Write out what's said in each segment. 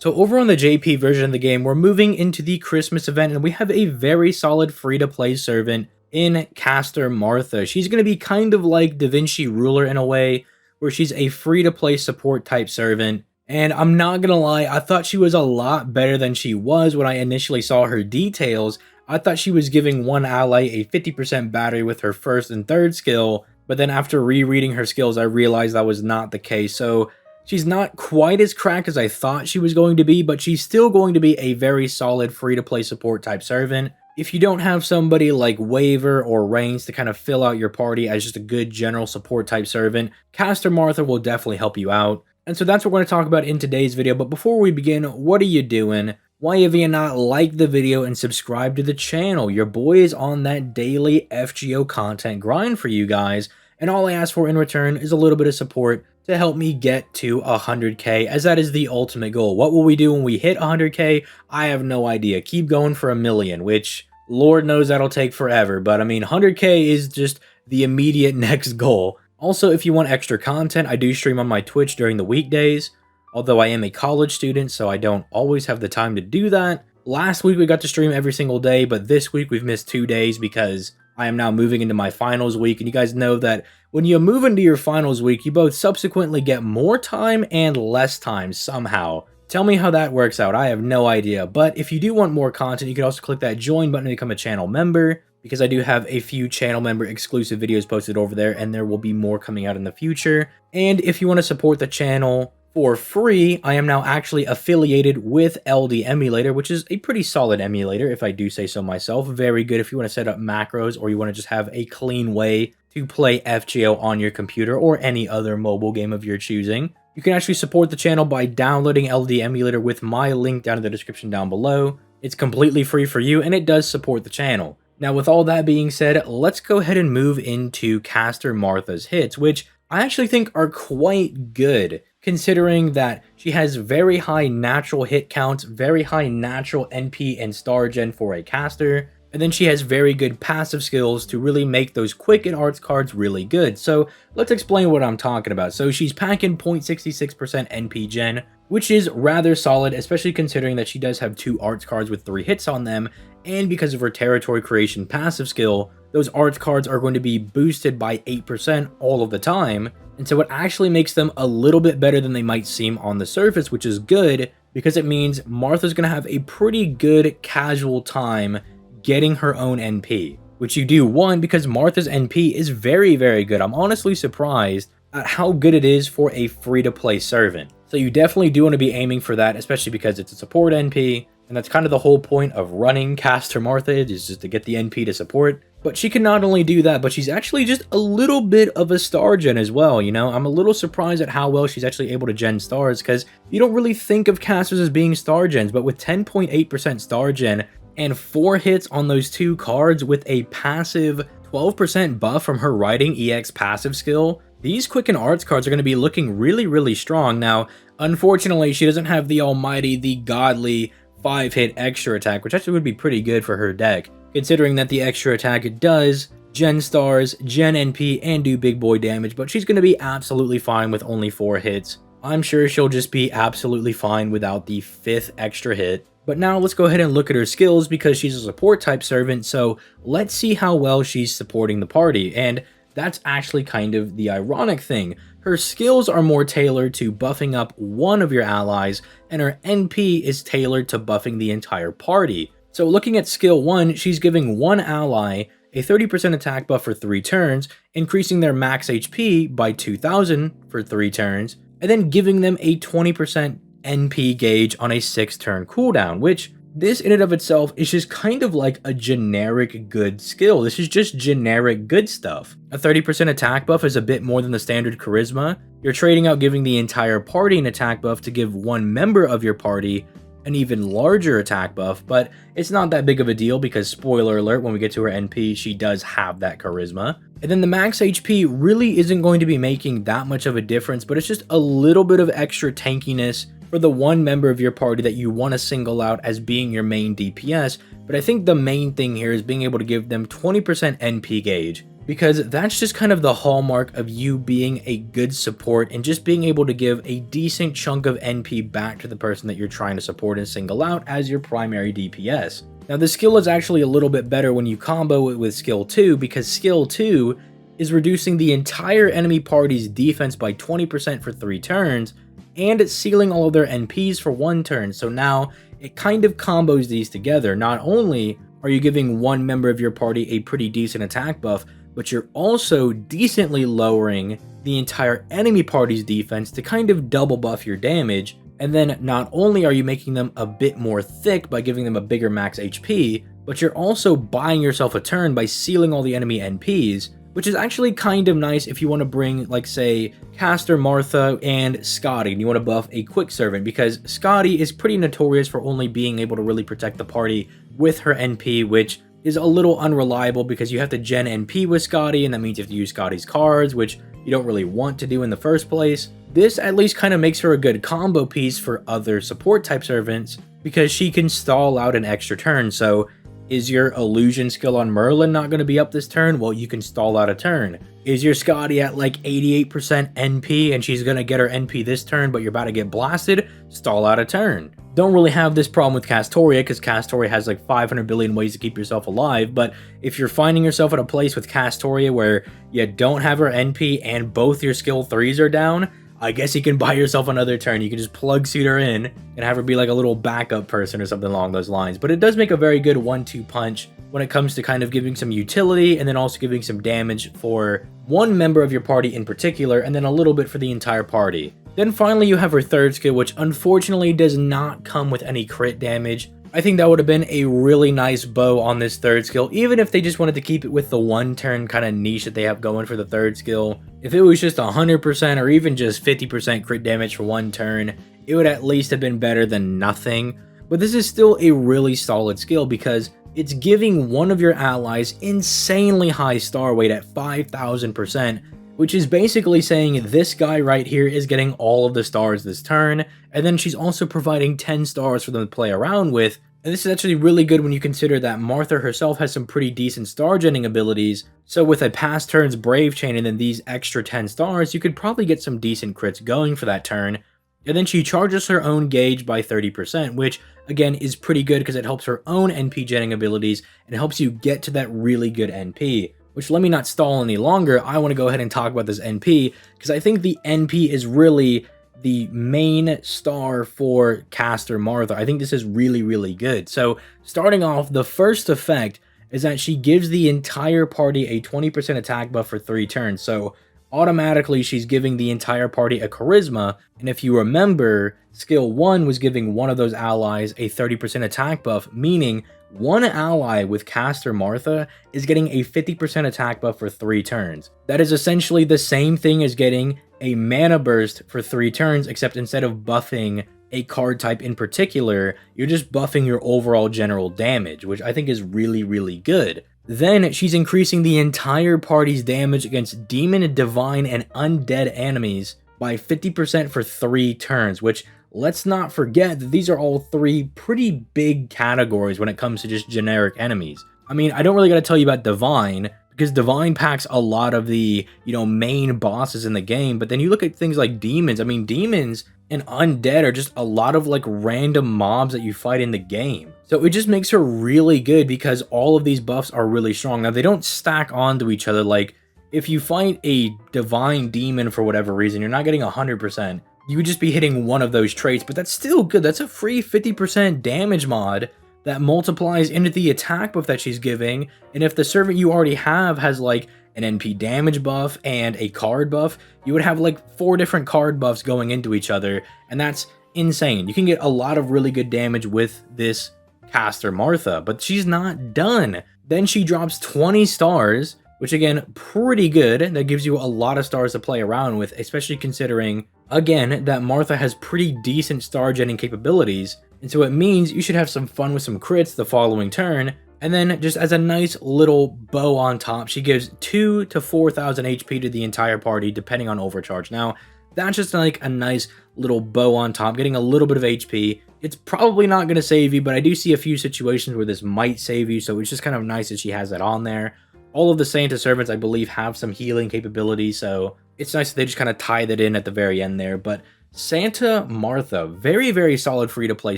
So over on the JP version of the game, we're moving into the Christmas event, and we have a very solid free-to-play servant in Caster Martha. She's going to be kind of like Da Vinci Ruler in a way, where she's a free-to-play support type servant. And I'm not going to lie, I thought she was a lot better than she was when I initially saw her details. I thought she was giving one ally a 50% battery with her first and third skill, but then after rereading her skills, I realized that was not the case. So she's not quite as cracked as I thought she was going to be, but she's still going to be a very solid free-to-play support type servant. If you don't have somebody like Waver or Reigns to kind of fill out your party as just a good general support type servant, Caster Martha will definitely help you out. And so that's what we're going to talk about in today's video. But before we begin, what are you doing? Why have you not liked the video and subscribed to the channel? Your boy is on that daily FGO content grind for you guys, and all I ask for in return is a little bit of support to help me get to 100k, as that is the ultimate goal. What will we do when we hit 100k? I have no idea. Keep going for a million, which Lord knows that'll take forever, but I mean 100k is just the immediate next goal. Also, if you want extra content, I do stream on my Twitch during the weekdays, although I am a college student, so I don't always have the time to do that. Last week we got to stream every single day, but this week we've missed 2 days because I am now moving into my finals week, and you guys know that when you move into your finals week, you both subsequently get more time and less time somehow. Tell me how that works out, I have no idea. But if you do want more content, you can also click that join button to become a channel member, because I do have a few channel member exclusive videos posted over there, and there will be more coming out in the future. And if you want to support the channel for free, I am now actually affiliated with LD Emulator, which is a pretty solid emulator, if I do say so myself. Very good if you want to set up macros, or you want to just have a clean way to play FGO on your computer or any other mobile game of your choosing. You can actually support the channel by downloading LD Emulator with my link down in the description down below. It's completely free for you, and it does support the channel. Now, with all that being said, let's go ahead and move into Caster Martha's hits, which I actually think are quite good, considering that she has very high natural hit counts, very high natural NP and star gen for a caster, and then she has very good passive skills to really make those quick and arts cards really good. So let's explain what I'm talking about. So she's packing 0.66% NP gen, which is rather solid, especially considering that she does have 2 arts cards with 3 hits on them, and because of her territory creation passive skill, those arts cards are going to be boosted by 8% all of the time, and so it actually makes them a little bit better than they might seem on the surface, which is good, because it means Martha's going to have a pretty good casual time getting her own NP, which you do, one, because Martha's NP is very, very good. I'm honestly surprised at how good it is for a free-to-play servant. So you definitely do want to be aiming for that, especially because it's a support NP, and that's kind of the whole point of running Caster Martha, is just to get the NP to support. But she can not only do that, but she's actually just a little bit of a star gen as well, you know? I'm a little surprised at how well she's actually able to gen stars, because you don't really think of casters as being star gens, but with 10.8% star gen and 4 hits on those 2 cards with a passive 12% buff from her Writing EX passive skill, these Quicken Arts cards are going to be looking really, really strong. Now, unfortunately, she doesn't have the almighty, the godly 5-hit extra attack, which actually would be pretty good for her deck, considering that the extra attack does gen stars, gen NP, and do big boy damage, but she's going to be absolutely fine with only 4 hits. I'm sure she'll just be absolutely fine without the 5th extra hit. But now let's go ahead and look at her skills, because she's a support type servant, so let's see how well she's supporting the party. And that's actually kind of the ironic thing. Her skills are more tailored to buffing up one of your allies, and her NP is tailored to buffing the entire party. So looking at skill 1, she's giving one ally a 30% attack buff for 3 turns, increasing their max HP by 2,000 for 3 turns, and then giving them a 20% NP gauge on a 6-turn cooldown, which this in and of itself is just kind of like a generic good skill. This is just generic good stuff. A 30% attack buff is a bit more than the standard charisma. You're trading out giving the entire party an attack buff to give one member of your party an even larger attack buff, but it's not that big of a deal because, spoiler alert, when we get to her NP, she does have that charisma. And then the max HP really isn't going to be making that much of a difference, but it's just a little bit of extra tankiness for the one member of your party that you want to single out as being your main DPS. But I think the main thing here is being able to give them 20% NP gauge. because that's just kind of the hallmark of you being a good support and just being able to give a decent chunk of NP back to the person that you're trying to support and single out as your primary DPS. Now, the skill is actually a little bit better when you combo it with skill 2, because skill 2 is reducing the entire enemy party's defense by 20% for 3 turns, and it's sealing all of their NPs for 1 turn. So now it kind of combos these together. Not only are you giving one member of your party a pretty decent attack buff, but you're also decently lowering the entire enemy party's defense to kind of double buff your damage. And then not only are you making them a bit more thick by giving them a bigger max HP, but you're also buying yourself a turn by sealing all the enemy NPs, which is actually kind of nice if you want to bring, like, say, Caster, Martha, and Scotty, and you want to buff a quick servant, because Scotty is pretty notorious for only being able to really protect the party with her NP, which is a little unreliable because you have to gen NP with Scotty, and that means you have to use Scotty's cards, which you don't really want to do in the first place. This at least kind of makes her a good combo piece for other support type servants because she can stall out an extra turn. So is your illusion skill on Merlin not going to be up this turn? Well, you can stall out a turn. Is your Scotty at like 88% NP and she's going to get her NP this turn, but you're about to get blasted? Stall out a turn. Don't really have this problem with Castoria because Castoria has like 500 billion ways to keep yourself alive, but if you're finding yourself at a place with Castoria where you don't have her NP and both your skill 3s are down, I guess you can buy yourself another turn. You can just plug suit her in and have her be like a little backup person or something along those lines. But it does make a very good 1-2 punch when it comes to kind of giving some utility and then also giving some damage for one member of your party in particular, and then a little bit for the entire party. Then finally you have her third skill, which unfortunately does not come with any crit damage. I think that would have been a really nice bow on this third skill, even if they just wanted to keep it with the 1 turn kind of niche that they have going for the third skill. If it was just 100% or even just 50% crit damage for 1 turn, it would at least have been better than nothing. But this is still a really solid skill because it's giving one of your allies insanely high star weight at 5,000%, which is basically saying this guy right here is getting all of the stars this turn, and then she's also providing 10 stars for them to play around with. And this is actually really good when you consider that Martha herself has some pretty decent star genning abilities, so with a past turn's Brave Chain and then these extra 10 stars, you could probably get some decent crits going for that turn. And then she charges her own gauge by 30%, which again is pretty good because it helps her own NP genning abilities and helps you get to that really good NP. Which, let me not stall any longer, I want to go ahead and talk about this NP, because I think the NP is really the main star for Caster Martha. I think this is really, really good. So, starting off, the first effect is that she gives the entire party a 20% attack buff for 3 turns. So, automatically, she's giving the entire party a charisma, and if you remember, skill 1 was giving one of those allies a 30% attack buff, meaning one ally with Caster Martha is getting a 50% attack buff for 3 turns. That is essentially the same thing as getting a mana burst for 3 turns, except instead of buffing a card type in particular, you're just buffing your overall general damage, which I think is really, really good. Then she's increasing the entire party's damage against demon, divine, and undead enemies by 50% for 3 turns, which, let's not forget that these are all 3 pretty big categories when it comes to just generic enemies. I mean, I don't really got to tell you about Divine, because Divine packs a lot of the, main bosses in the game, but then you look at things like Demons. I mean, Demons and Undead are just a lot of, like, random mobs that you fight in the game. So it just makes her really good because all of these buffs are really strong. Now, they don't stack onto each other. Like, if you fight a Divine Demon for whatever reason, you're not getting 100%. You would just be hitting one of those traits, but that's still good. That's a free 50% damage mod that multiplies into the attack buff that she's giving. And if the servant you already have has like an NP damage buff and a card buff, you would have like 4 different card buffs going into each other. And that's insane. You can get a lot of really good damage with this Caster Martha, but she's not done. Then she drops 20 stars, which again, pretty good. That gives you a lot of stars to play around with, especially considering, again, that Martha has pretty decent star genning capabilities. And so it means you should have some fun with some crits the following turn. And then just as a nice little bow on top, she gives 2,000 to 4,000 HP to the entire party, depending on overcharge. Now, that's just like a nice little bow on top, getting a little bit of HP. It's probably not going to save you, but I do see a few situations where this might save you, so it's just kind of nice that she has that on there. All of the Santa servants, I believe, have some healing capabilities, so it's nice that they just kind of tie that in at the very end there. But Santa Martha, very, very solid free-to-play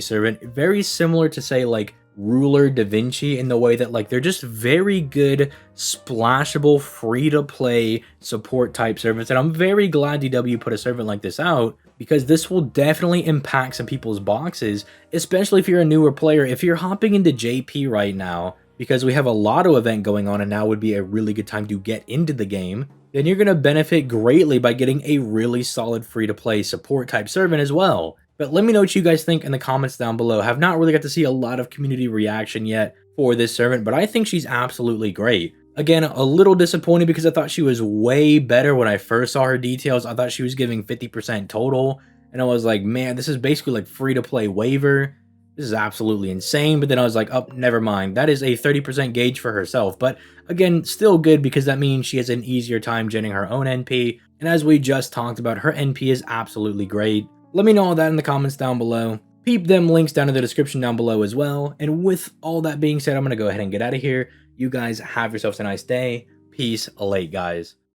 servant, very similar to, say, like, Ruler Da Vinci in the way that, like, they're just very good, splashable, free-to-play support type servants, and I'm very glad DW put a servant like this out, because this will definitely impact some people's boxes, especially if you're a newer player. If you're hopping into JP right now, because we have a lotto event going on and now would be a really good time to get into the game, then you're going to benefit greatly by getting a really solid free-to-play support type servant as well. But let me know what you guys think in the comments down below. Have not really got to see a lot of community reaction yet for this servant, but I think she's absolutely great. Again, a little disappointed because I thought she was way better when I first saw her details. I thought she was giving 50% total, and I was like, man, this is basically like free-to-play waiver. This is absolutely insane. But then I was like, oh, never mind. That is a 30% gauge for herself. But again, still good because that means she has an easier time generating her own NP. And as we just talked about, her NP is absolutely great. Let me know all that in the comments down below. Peep them links down in the description down below as well. And with all that being said, I'm going to go ahead and get out of here. You guys have yourselves a nice day. Peace, late guys.